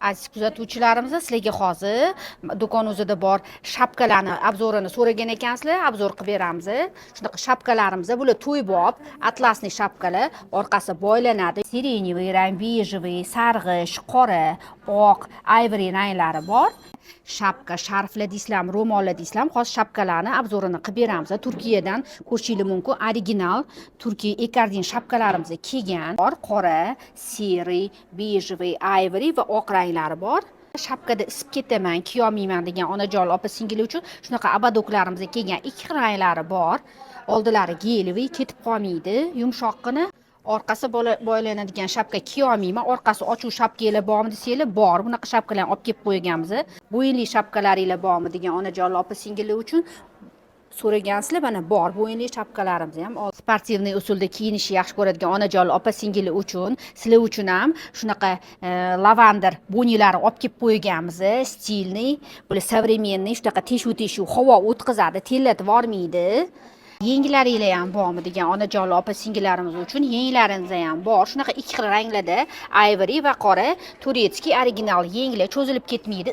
Aziz kuzatuvchilarimiz, sizlarga hozir do'kon o'zida bor shapkalarni obzorini so'ragan ekansizlar, obzor qilib beramiz. Shunaqa shapkalarimiz, bular to'ybob, atlasli shapkalar, orqasi boylanadi. Sireniy rang, bejevый, sarg'ish, qora, oq, ivory ranglari bor. Shapka, sharflar deysizlarmi, ro'mollar deysizlarmi, hozir shapkalarni obzorini qilib beramiz. Turkiyadan ko'rishingiz mumkin. Original Turkiya Ekardin shapkalarimiz kelgan. Qora, seri, bejevый, ivory va oq ranglari bor. Shapkada isib ketaman, kiyolmayman degan onajon opa singil uchun shunaqa abadoklarimiz kelgan. Ikki xil ranglari bor. Oldilari gelviy, ketib qolmaydi, yumshoqqina. Orqasi boylanadigan shapka kiyolmayman. Orqasi ochuv shapkalar bormi desanglar, bor. Bunaqa shapkalarni olib kelib qo'yganmiz. Bo'yinli shapkalaringlar bormi degan onajon opa singillar uchun so'ragansizlar, mana bor bo'yinli shapkalarimiz ham. Sportivniy usulda kiyinishni yaxshi ko'radigan onajon opa singillar uchun, sizlar uchun ham shunaqa lavandir bo'ynilari olib kelib qo'yganmiz. Stilniy, böyle современный, shunaqa teshuv havo o'tkazadi, tellatib vormaydi. Yenglaringlar ham bormi degan onajon opa singillarimiz uchun yenglaringiz ham bor. Shunaqa ikki xil ranglarda, ivory va qora, turetskiy original yenglar cho'zilib ketmaydi.